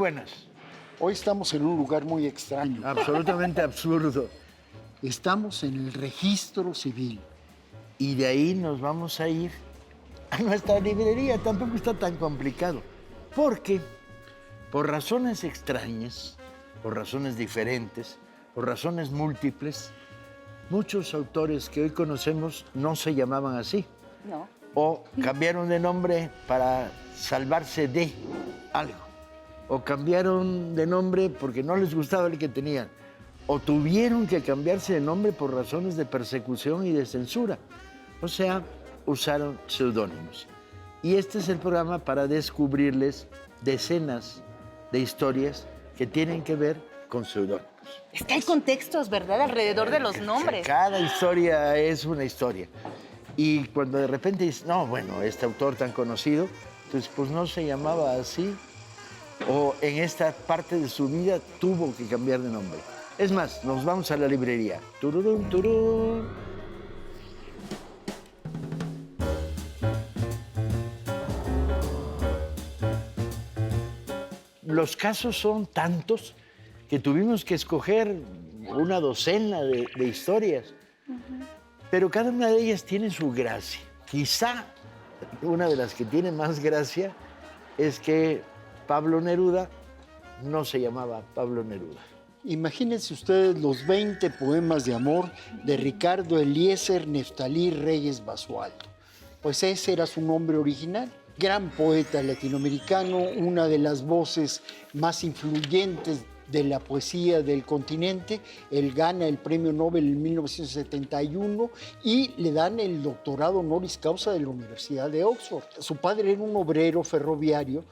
buenas. Hoy estamos en un lugar muy extraño. Absolutamente absurdo. Estamos en el registro civil. Y de ahí nos vamos a ir a nuestra librería. Tampoco está tan complicado. Porque, por razones extrañas, por razones diferentes, por razones múltiples, muchos autores que hoy conocemos no se llamaban así. No. O cambiaron de nombre para salvarse de algo. O cambiaron de nombre porque no les gustaba el que tenían. O tuvieron que cambiarse de nombre por razones de persecución y de censura. O sea, usaron seudónimos. Y este es el programa para descubrirles decenas de historias que tienen que ver con seudónimos. Es que hay contextos, ¿verdad? Alrededor de los nombres. Cada historia es una historia. Y cuando de repente dices, no, bueno, este autor tan conocido, entonces pues no se llamaba así, o en esta parte de su vida tuvo que cambiar de nombre. Es más, nos vamos a la librería. Tururún, turún. Los casos son tantos que tuvimos que escoger una docena de historias. Pero cada una de ellas tiene su gracia. Quizá una de las que tiene más gracia es que Pablo Neruda no se llamaba Pablo Neruda. Imagínense ustedes los 20 poemas de amor de Ricardo Eliezer Neftalí Reyes Basualdo. Pues ese era su nombre original. Gran poeta latinoamericano, una de las voces más influyentes de la poesía del continente. Él gana el premio Nobel en 1971 y le dan el doctorado honoris causa de la Universidad de Oxford. Su padre era un obrero ferroviario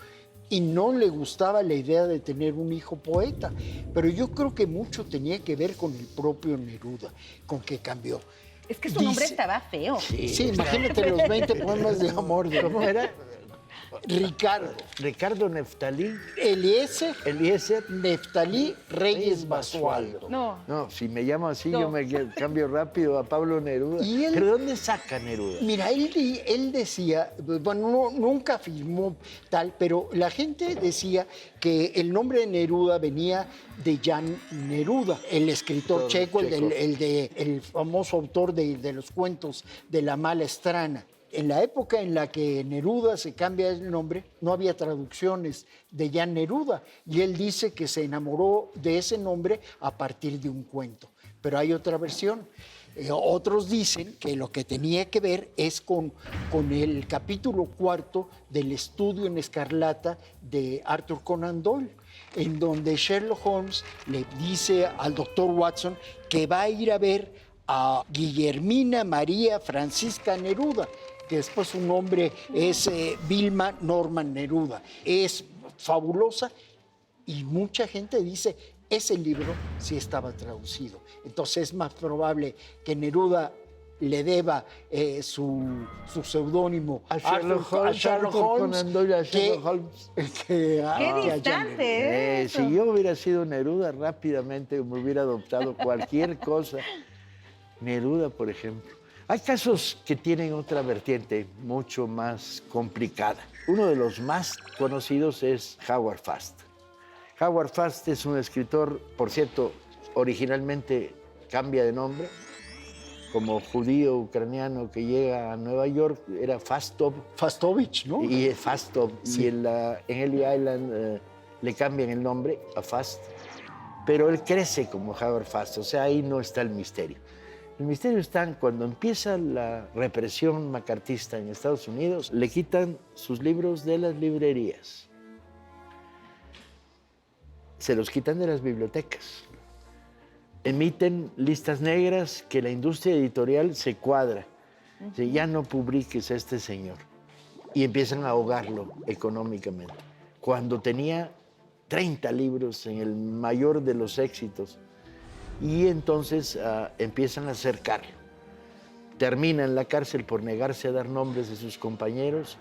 y no le gustaba la idea de tener un hijo poeta, pero yo creo que mucho tenía que ver con el propio Neruda, con que cambió. Es que su nombre estaba feo. Sí, imagínate los 20 poemas de amor. ¿Cómo era? Ricardo Neftalí. Eliezer Eliezer Neftalí Reyes Basualdo. No, si me llamo así, yo me cambio rápido a Pablo Neruda. ¿Y él? ¿Pero dónde saca Neruda? Mira, él decía, bueno, nunca afirmó tal, pero la gente decía que el nombre de Neruda venía de Jan Neruda, el escritor checo, el famoso autor de los cuentos de La Mala Estrana. En la época en la que Neruda se cambia el nombre, no había traducciones de Jan Neruda, y él dice que se enamoró de ese nombre a partir de un cuento. Pero hay otra versión. Otros dicen que lo que tenía que ver es con el capítulo 4 del Estudio en Escarlata de Arthur Conan Doyle, en donde Sherlock Holmes le dice al doctor Watson que va a ir a ver a Guillermina María Francisca Neruda, que después su nombre es Vilma Norman Neruda. Es fabulosa y mucha gente dice, ese libro sí estaba traducido. Entonces es más probable que Neruda le deba su seudónimo a Sherlock Holmes, ¡Qué distante! Si yo hubiera sido Neruda, rápidamente me hubiera adoptado cualquier cosa. Neruda, por ejemplo. Hay casos que tienen otra vertiente mucho más complicada. Uno de los más conocidos es Howard Fast. Howard Fast es un escritor, por cierto, originalmente cambia de nombre. Como judío ucraniano que llega a Nueva York, era Fastovich, ¿no? Y Fastov. Sí. Y en Ellie Island le cambian el nombre a Fast. Pero él crece como Howard Fast, o sea, ahí no está el misterio. El misterio está en cuando empieza la represión macartista en Estados Unidos, le quitan sus libros de las librerías. Se los quitan de las bibliotecas. Emiten listas negras que la industria editorial se cuadra. Dice, ya no publiques a este señor. Y empiezan a ahogarlo económicamente. Cuando tenía 30 libros en el mayor de los éxitos, y entonces empiezan a acercarlo. Termina en la cárcel por negarse a dar nombres de sus compañeros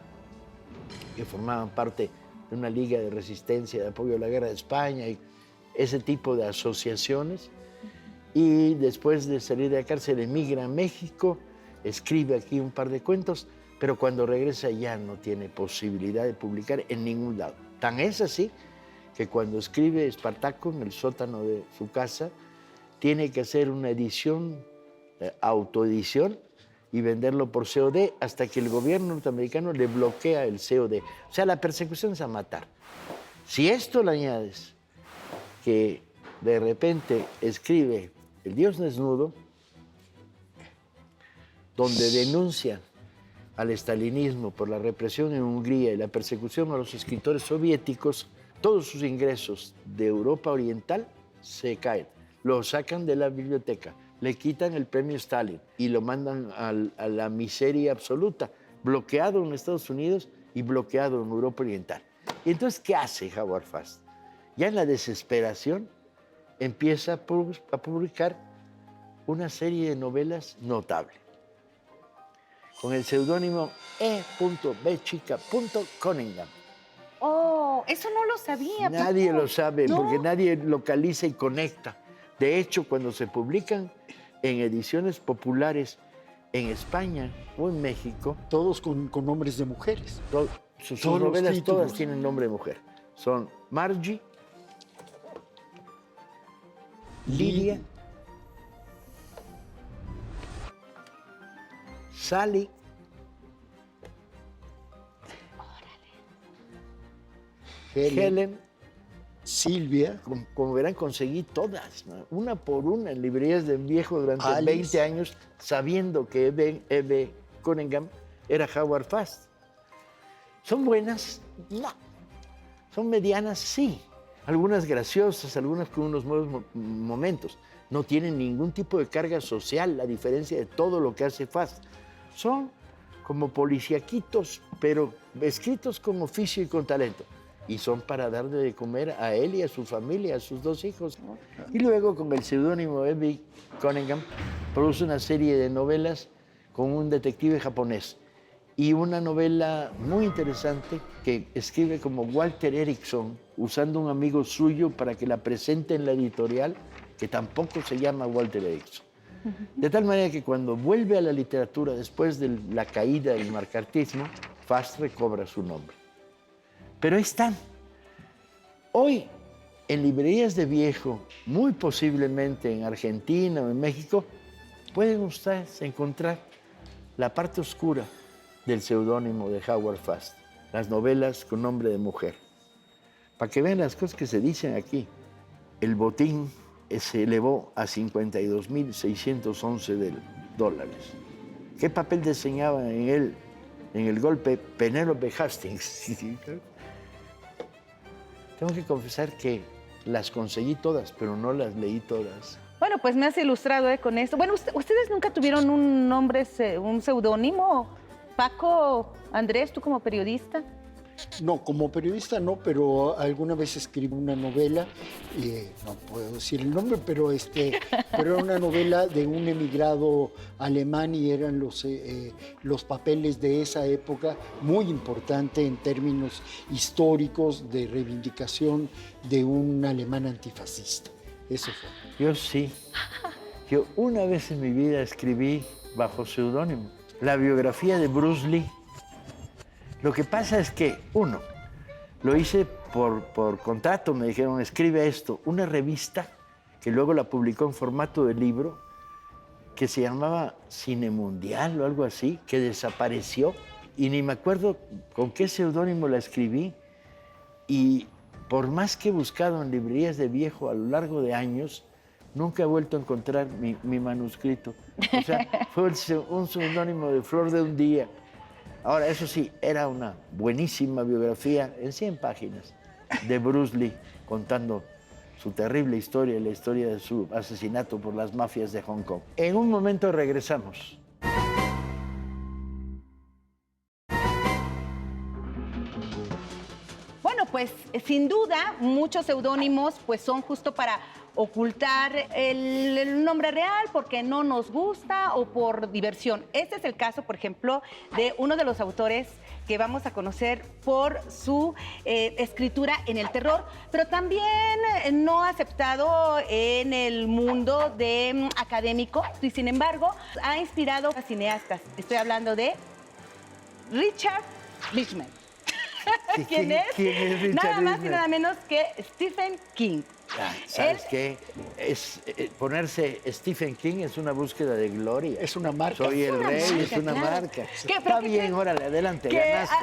que formaban parte de una liga de resistencia, de apoyo a la guerra de España, y ese tipo de asociaciones. Y después de salir de la cárcel emigra a México, escribe aquí un par de cuentos, pero cuando regresa ya no tiene posibilidad de publicar en ningún lado. Tan es así que cuando escribe Espartaco en el sótano de su casa, tiene que hacer una edición, autoedición, y venderlo por COD hasta que el gobierno norteamericano le bloquea el COD. O sea, la persecución es a matar. Si esto le añades que de repente escribe El Dios desnudo, donde denuncia al estalinismo por la represión en Hungría y la persecución a los escritores soviéticos, todos sus ingresos de Europa Oriental se caen. Lo sacan de la biblioteca, le quitan el premio Stalin y lo mandan a la miseria absoluta, bloqueado en Estados Unidos y bloqueado en Europa Oriental. Y entonces, ¿qué hace Howard Fast? Ya en la desesperación empieza a publicar una serie de novelas notables, con el seudónimo E.B.Cunningham. Oh, eso no lo sabía. Nadie Paco. lo sabe, No. porque nadie localiza y conecta. De hecho, cuando se publican en ediciones populares en España o en México, Todos con nombres de mujeres. sus Todos los novelas títulos. todas tienen nombre de mujer. Son Margie, Lidia, Sally, Helen. Silvia, Como verán, conseguí todas, ¿no? Una por una, en librerías de viejo durante Alice. 20 años, sabiendo que E.B. Cunningham era Howard Fast. ¿Son buenas? No. ¿Son medianas? Sí. Algunas graciosas, algunas con unos nuevos momentos. No tienen ningún tipo de carga social, a diferencia de todo lo que hace Fast. Son como policiaquitos, pero escritos con oficio y con talento. Y son para darle de comer a él y a su familia, a sus 2 hijos. Y luego, con el seudónimo E.B. Cunningham, produce una serie de novelas con un detective japonés. Y una novela muy interesante que escribe como Walter Erickson, usando un amigo suyo para que la presente en la editorial, que tampoco se llama Walter Erickson. De tal manera que cuando vuelve a la literatura después de la caída del macartismo, Fast recobra su nombre. Pero ahí están. Hoy, en librerías de viejo, muy posiblemente en Argentina o en México, pueden ustedes encontrar la parte oscura del seudónimo de Howard Fast, las novelas con nombre de mujer. Para que vean las cosas que se dicen aquí. El botín se elevó a $52,611. ¿Qué papel desempeñaba en él, en el golpe, Penélope Hastings? Tengo que confesar que las conseguí todas, pero no las leí todas. Bueno, pues me has ilustrado con esto. Bueno, ¿ustedes nunca tuvieron un nombre, un seudónimo? Paco, Andrés, tú como periodista. no, como periodista no, pero alguna vez escribí una novela, no puedo decir el nombre, pero era una novela de un emigrado alemán y eran los papeles de esa época muy importante en términos históricos de reivindicación de un alemán antifascista. Eso fue. Yo sí. Yo una vez en mi vida escribí bajo seudónimo la biografía de Bruce Lee. Lo que pasa es que, uno, lo hice por contrato, me dijeron, escribe esto, una revista que luego la publicó en formato de libro, que se llamaba Cine Mundial o algo así, que desapareció, y ni me acuerdo con qué seudónimo la escribí, y por más que he buscado en librerías de viejo a lo largo de años, nunca he vuelto a encontrar mi manuscrito. O sea, fue un seudónimo de Flor de un Día. Ahora, eso sí, era una buenísima biografía en 100 páginas de Bruce Lee, contando su terrible historia, la historia de su asesinato por las mafias de Hong Kong. En un momento regresamos. Bueno, pues sin duda muchos seudónimos pues son justo para ocultar el nombre real porque no nos gusta o por diversión. Este es el caso, por ejemplo, de uno de los autores que vamos a conocer por su escritura en el terror, pero también no aceptado en el mundo académico y sin embargo ha inspirado a cineastas. Estoy hablando de Richard Richman. ¿Quién es? ¿Quién es Richard Nada más y Lisner? nada menos que Stephen King. ¿Sabes Él- qué? Ponerse Stephen King es una búsqueda de gloria. Es una marca. Soy el una rey, marca, es una claro. marca. ¿Qué? ¿Pero Está qué bien, crees? órale, adelante, Que ganaste.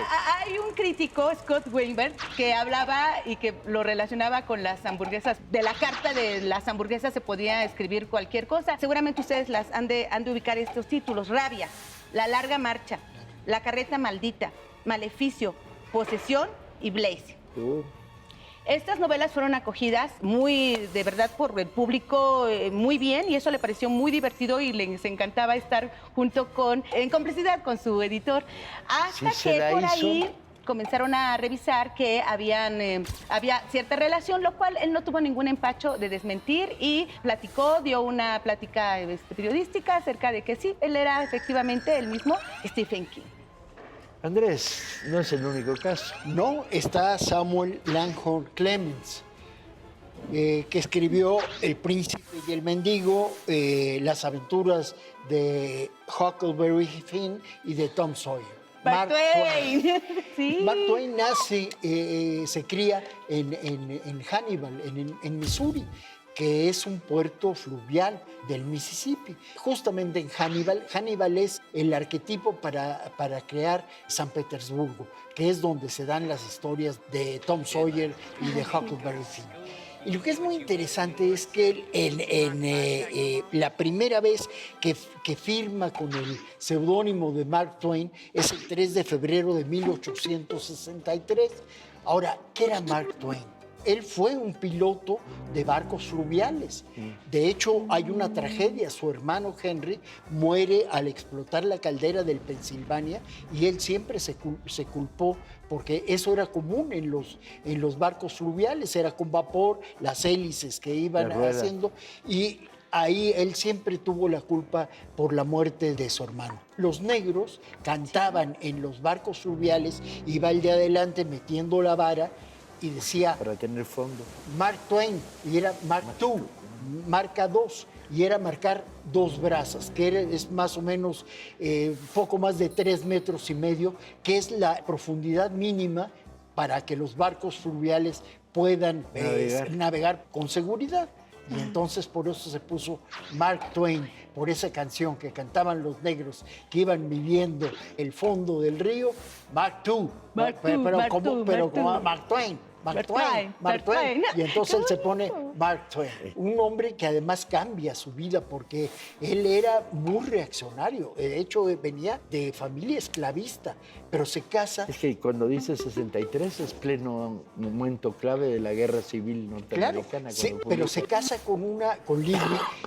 hay un crítico, Scott Weinberg, que hablaba y que lo relacionaba con las hamburguesas. De la carta de las hamburguesas se podía escribir cualquier cosa. Seguramente ustedes las han de ubicar estos títulos. Rabia, La larga marcha, La carreta maldita, Maleficio, Posesión y Blaze. Estas novelas fueron acogidas de verdad, por el público muy bien, y eso le pareció muy divertido y les encantaba estar en complicidad con su editor. Hasta Sí se que la por hizo. ahí comenzaron a revisar que había cierta relación, lo cual él no tuvo ningún empacho de desmentir y dio una plática periodística acerca de que sí, él era efectivamente el mismo Stephen King. Andrés, no es el único caso. No, está Samuel Langhorne Clemens, que escribió El príncipe y el mendigo, las aventuras de Huckleberry Finn y de Tom Sawyer. Mark Twain. Sí. Mark Twain nace, se cría en Hannibal, en Missouri, que es un puerto fluvial del Mississippi. Justamente en Hannibal es el arquetipo para crear San Petersburgo, que es donde se dan las historias de Tom Sawyer y de Huckleberry Finn. Y lo que es muy interesante es que la primera vez que firma con el seudónimo de Mark Twain es el 3 de febrero de 1863. Ahora, ¿qué era Mark Twain? Él fue un piloto de barcos fluviales. De hecho, hay una tragedia. Su hermano Henry muere al explotar la caldera del Pensilvania y él siempre se culpó porque eso era común en los barcos fluviales. Era con vapor, las hélices que iban La rueda. haciendo y ahí él siempre tuvo la culpa por la muerte de su hermano. Los negros cantaban en los barcos fluviales, iba el de adelante metiendo la vara y decía Para tener fondo. Mark Twain, y era Mark II, marca 2, y era marcar 2 brazas, que es más o menos poco más de 3,5 metros, que es la profundidad mínima para que los barcos fluviales puedan navegar con seguridad. Y entonces por eso se puso Mark Twain, por esa canción que cantaban los negros que iban midiendo el fondo del río, Mark II, pero como Mark Twain. Mark Twain. Y entonces él se pone Mark Twain. Un hombre que además cambia su vida porque él era muy reaccionario. De hecho, venía de familia esclavista, pero se casa. Es que cuando dice 63 es pleno momento clave de la guerra civil Claro, norteamericana. sí, cuando pero publica. se casa con Lily,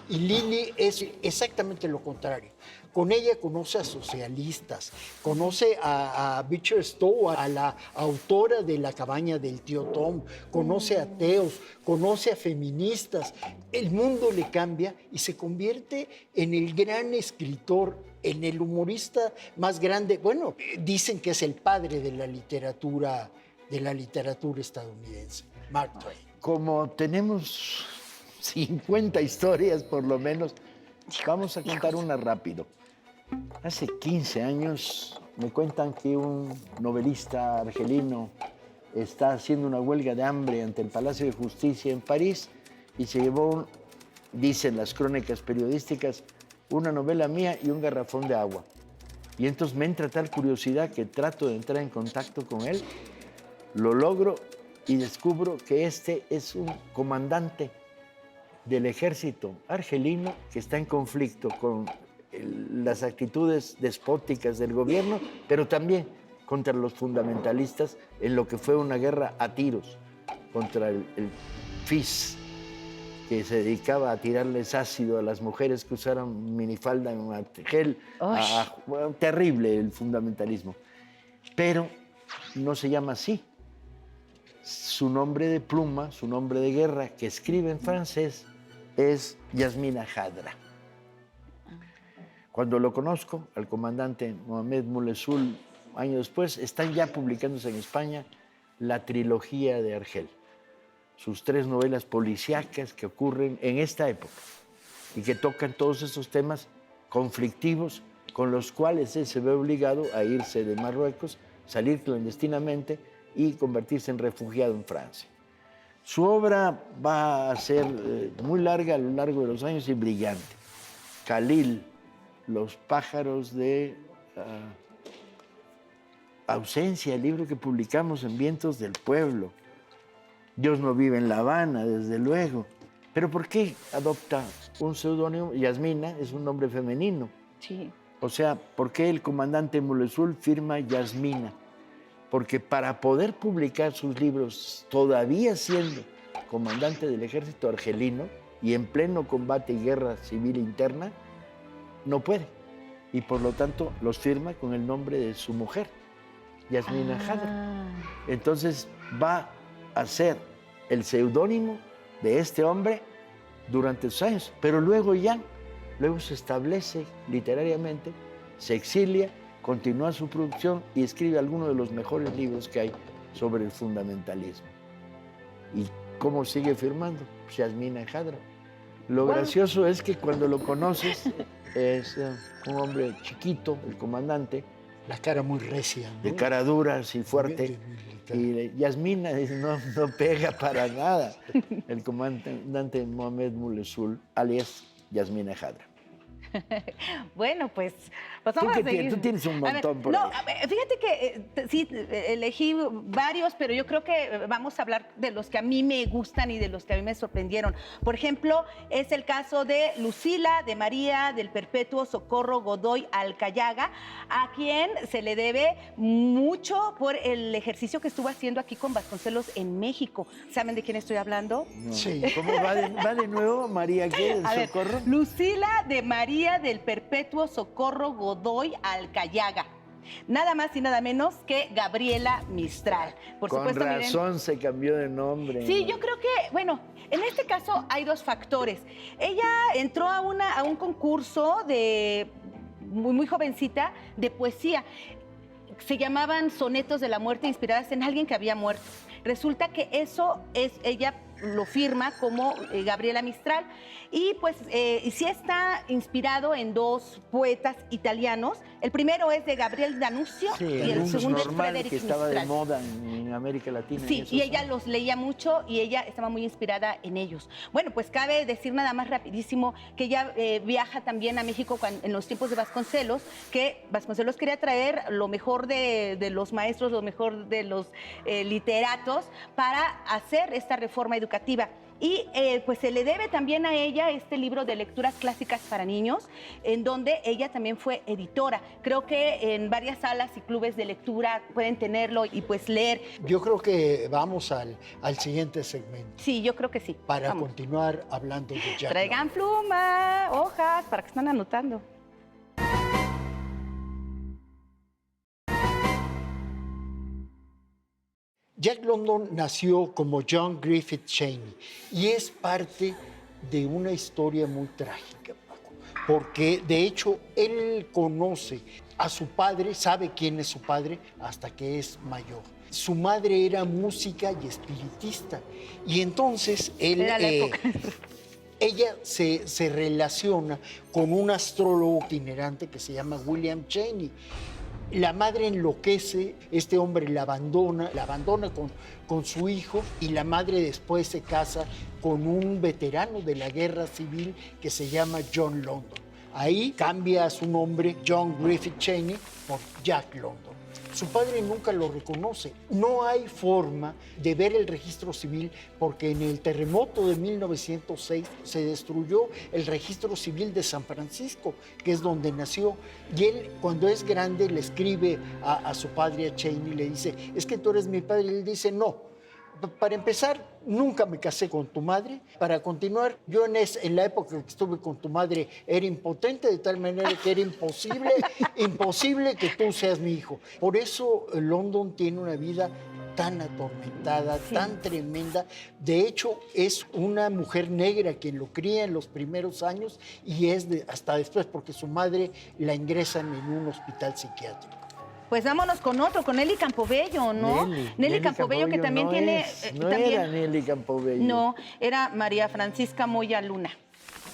y Lily es exactamente lo contrario. Con ella conoce a socialistas, conoce a Beecher Stowe, a la autora de La cabaña del tío Tom, conoce a ateos, conoce a feministas. El mundo le cambia y se convierte en el gran escritor, en el humorista más grande. Bueno, dicen que es el padre de la literatura estadounidense, Mark Twain. Como tenemos 50 historias por lo menos, vamos a contar una rápido. Hace 15 años me cuentan que un novelista argelino está haciendo una huelga de hambre ante el Palacio de Justicia en París y se llevó, dicen las crónicas periodísticas, una novela mía y un garrafón de agua. Y entonces me entra tal curiosidad que trato de entrar en contacto con él, lo logro y descubro que este es un comandante del ejército argelino que está en conflicto con las actitudes despóticas del gobierno, pero también contra los fundamentalistas en lo que fue una guerra a tiros contra el FIS, que se dedicaba a tirarles ácido a las mujeres que usaran minifalda en gel. Bueno, terrible el fundamentalismo. Pero no se llama así. Su nombre de pluma, su nombre de guerra, que escribe en francés, es Yasmina Hadra. Cuando lo conozco, al comandante Mohamed Moulesoul, años después, están ya publicándose en España la trilogía de Argel, sus 3 novelas policíacas que ocurren en esta época y que tocan todos esos temas conflictivos con los cuales él se ve obligado a irse de Marruecos, salir clandestinamente y convertirse en refugiado en Francia. Su obra va a ser muy larga a lo largo de los años y brillante. Khalil, Los pájaros de ausencia, el libro que publicamos en Vientos del Pueblo. Dios no vive en La Habana, desde luego. Pero ¿por qué adopta un seudónimo? Yasmina es un nombre femenino. Sí. O sea, ¿por qué el comandante Molesul firma Yasmina? Porque para poder publicar sus libros, todavía siendo comandante del ejército argelino y en pleno combate y guerra civil interna, no puede. Y por lo tanto los firma con el nombre de su mujer, Yasmina Khadra. Entonces va a ser el seudónimo de este hombre durante sus años, pero luego se establece literariamente, se exilia, continúa su producción y escribe algunos de los mejores libros que hay sobre el fundamentalismo. ¿Y cómo sigue firmando? Pues Yasmina Khadra. Lo gracioso es que cuando lo conoces es un hombre chiquito, el comandante. La cara muy recia, ¿no? De cara dura, así fuerte. Y Yasmina dice, no pega para nada. El comandante Mohamed Molesul, alias Yasmina Khadra. Bueno, pues vamos a seguir. Tú tienes un montón por ahí. Fíjate que sí, elegí varios, pero yo creo que vamos a hablar de los que a mí me gustan y de los que a mí me sorprendieron. Por ejemplo, es el caso de Lucila, de María del Perpetuo Socorro Godoy Alcayaga, a quien se le debe mucho por el ejercicio que estuvo haciendo aquí con Vasconcelos en México. ¿Saben de quién estoy hablando? No. Sí. ¿Cómo va de nuevo, María qué? ¿Del Socorro? Lucila de María del Perpetuo Socorro Godoy Alcayaga. Nada más y nada menos que Gabriela Mistral. Por Con supuesto, razón miren, se cambió de nombre. sí, yo creo que, bueno, en este caso hay dos factores. Ella entró a un concurso de muy jovencita de poesía. Se llamaban Sonetos de la Muerte, inspiradas en alguien que había muerto. Resulta que eso ella lo firma como Gabriela Mistral y pues sí está inspirado en dos poetas italianos. El primero es de Gabriel D'Annunzio y el segundo es Frédéric que estaba Mistral. de moda en América Latina. Sí, y ella los leía mucho y ella estaba muy inspirada en ellos. Bueno, pues cabe decir nada más rapidísimo que ella viaja también a México en los tiempos de Vasconcelos, que Vasconcelos quería traer lo mejor de los maestros, lo mejor de los literatos para hacer esta reforma educativa. Y pues se le debe también a ella este libro de lecturas clásicas para niños, en donde ella también fue editora. Creo que en varias salas y clubes de lectura pueden tenerlo y pues leer. Yo creo que vamos al siguiente segmento. Sí, yo creo que sí. Para Vamos. continuar hablando de Jack Traigan pluma, hojas, para que estén anotando. Jack London nació como John Griffith Cheney y es parte de una historia muy trágica, Paco, porque de hecho él conoce a su padre, sabe quién es su padre hasta que es mayor. Su madre era música y espiritista y entonces él... Era la época. Ella se relaciona con un astrólogo itinerante que se llama William Cheney. La madre enloquece, este hombre la abandona con su hijo y la madre después se casa con un veterano de la guerra civil que se llama John London. Ahí cambia su nombre John Griffith Cheney por Jack London. Su padre nunca lo reconoce. No hay forma de ver el registro civil porque en el terremoto de 1906 se destruyó el registro civil de San Francisco, que es donde nació. Y él, cuando es grande, le escribe a su padre, a Cheney, le dice, es que tú eres mi padre. Y él dice, no. Para empezar, nunca me casé con tu madre. Para continuar, yo en la época que estuve con tu madre era impotente, de tal manera que era imposible que tú seas mi hijo. Por eso London tiene una vida tan atormentada, sí, tan tremenda. De hecho, es una mujer negra quien lo cría en los primeros años y es hasta después, porque su madre la ingresan en un hospital psiquiátrico. Pues vámonos con otro, con Nelly Campobello, ¿no? Nelly Campobello, que también no tiene... no también, era Nelly Campobello. No, era María Francisca Moya Luna.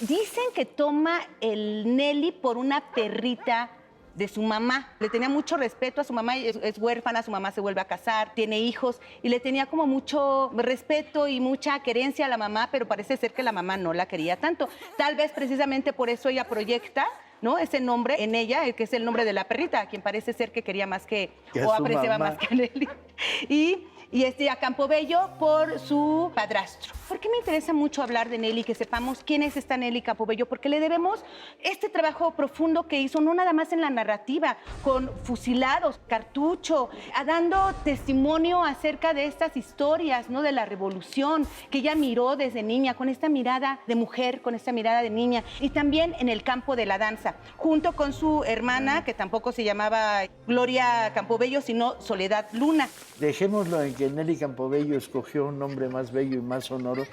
Dicen que toma el Nelly por una perrita de su mamá. Le tenía mucho respeto a su mamá, es huérfana, su mamá se vuelve a casar, tiene hijos y le tenía como mucho respeto y mucha querencia a la mamá, pero parece ser que la mamá no la quería tanto. Tal vez precisamente por eso ella proyecta, ¿no?, ese nombre en ella, que es el nombre de la perrita, a quien parece ser que quería más que o apreciaba más que a Nelly. Y a Campobello por su padrastro. ¿Por qué me interesa mucho hablar de Nelly, que sepamos quién es esta Nelly Campobello? Porque le debemos este trabajo profundo que hizo, no nada más en la narrativa, con fusilados, cartucho, dando testimonio acerca de estas historias, ¿no?, de la revolución que ella miró desde niña, con esta mirada de mujer, con esta mirada de niña, y también en el campo de la danza, junto con su hermana, que tampoco se llamaba Gloria Campobello, sino Soledad Luna. Dejémoslo en que Nelly Campobello escogió un nombre más bello y más sonoro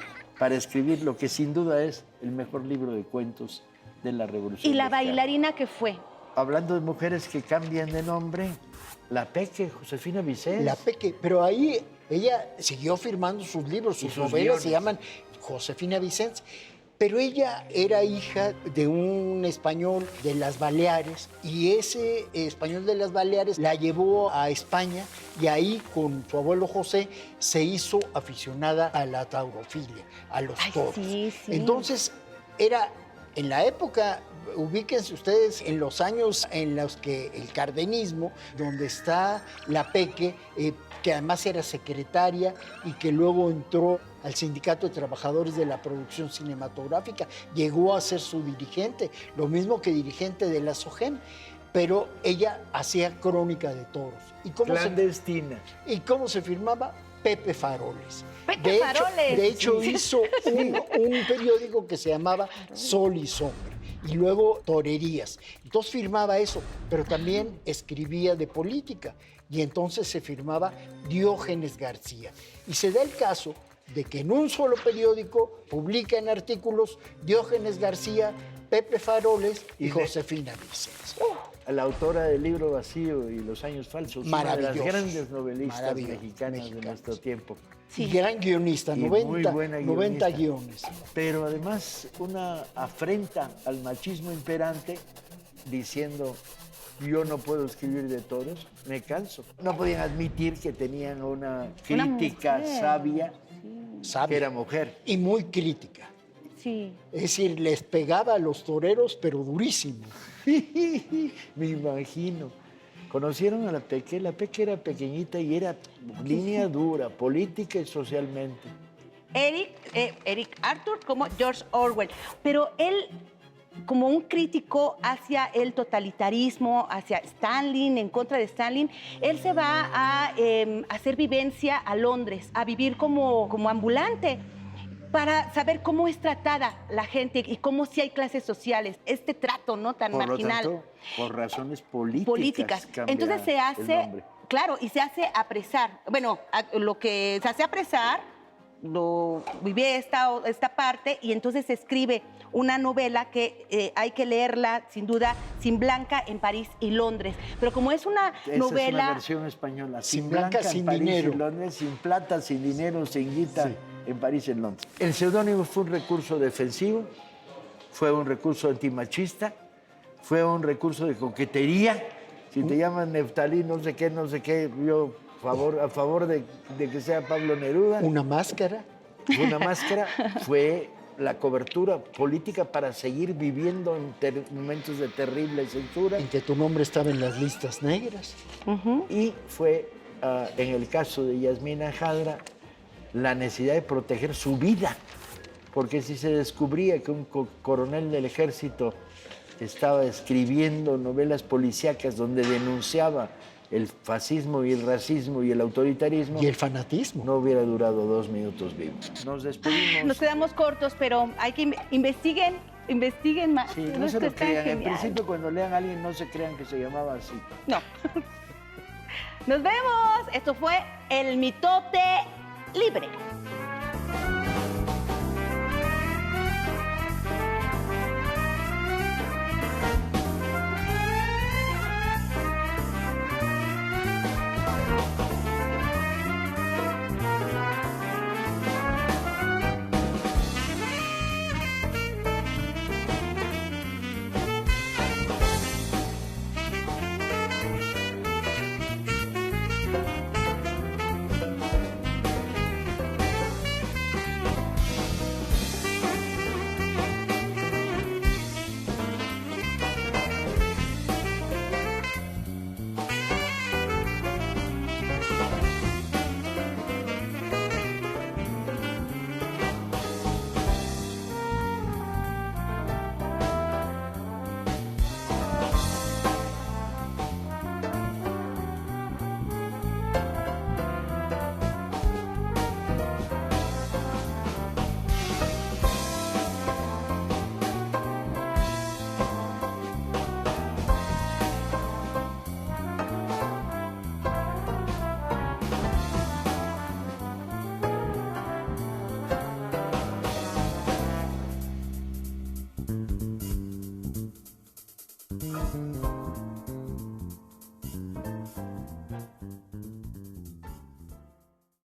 para escribir lo que sin duda es el mejor libro de cuentos de la Revolución Y la Mexicana. bailarina que fue. Hablando de mujeres que cambian de nombre, la Peque, Josefina Vicens. La Peque, pero ahí ella siguió firmando sus libros, sus novelas se llaman Josefina Vicens. Pero ella era hija de un español de las Baleares y ese español de las Baleares la llevó a España y ahí con su abuelo José se hizo aficionada a la taurofilia, a los toros. Sí, sí. Entonces era en la época, ubíquense ustedes en los años en los que el cardenismo, donde está la Peque, que además era secretaria y que luego entró al Sindicato de Trabajadores de la Producción Cinematográfica, llegó a ser su dirigente, lo mismo que dirigente de la SOGEM, pero ella hacía crónica de toros. ¿Y clandestina. ¿Y cómo se firmaba? Pepe Faroles. Pepe Faroles. De hecho, hizo un periódico que se llamaba Sol y Sombra. Y luego Torerías. Entonces firmaba eso, pero también escribía de política. Y entonces se firmaba Diógenes García. Y se da el caso de que en un solo periódico publican artículos Diógenes García, Pepe Faroles y Josefina Vicens. La autora del libro Vacío y Los años falsos, una de las grandes novelistas mexicanas de nuestro tiempo. Sí. Y gran guionista, Y 90 guionista. guiones. Pero además una afrenta al machismo imperante diciendo: yo no puedo escribir de toros, me canso. No podían admitir que tenían una crítica sabia, que era mujer. Y muy crítica. Sí. Es decir, les pegaba a los toreros, pero durísimo. Me imagino. ¿Conocieron a la Peque? La Peque era pequeñita y era línea dura, política y socialmente. Eric Arthur como George Orwell, pero él como un crítico hacia el totalitarismo, hacia Stalin, en contra de Stalin, él se va a hacer vivencia a Londres, a vivir como ambulante, para saber cómo es tratada la gente y cómo sí hay clases sociales, este trato no tan marginal. Por lo tanto, por razones políticas. Entonces se hace, claro, y se hace apresar. Bueno, lo que se hace apresar, lo viví esta parte, y entonces se escribe una novela que hay que leerla, sin duda, Sin Blanca en París y Londres. Pero como es una novela... Es una versión española. Sin Blanca, sin dinero. Y Londres, sin plata, sin dinero, sin guita. Sí. En París y en Londres. El seudónimo fue un recurso defensivo, fue un recurso antimachista, fue un recurso de coquetería. Si te llaman Neftalí, no sé qué, yo a favor de que sea Pablo Neruda. Una máscara. Una máscara fue la cobertura política para seguir viviendo en momentos de terrible censura. En que tu nombre estaba en las listas negras. Y fue, en el caso de Yasmina Jadra, la necesidad de proteger su vida, porque si se descubría que un coronel del ejército estaba escribiendo novelas policíacas donde denunciaba el fascismo y el racismo y el autoritarismo... Y el fanatismo. No hubiera durado 2 minutos vivos. Nos despedimos. Nos quedamos cortos, pero hay que investiguen más. Sí, no se lo crean. En principio, cuando lean a alguien, no se crean que se llamaba así. No. Nos vemos. Esto fue El Mitote Libre.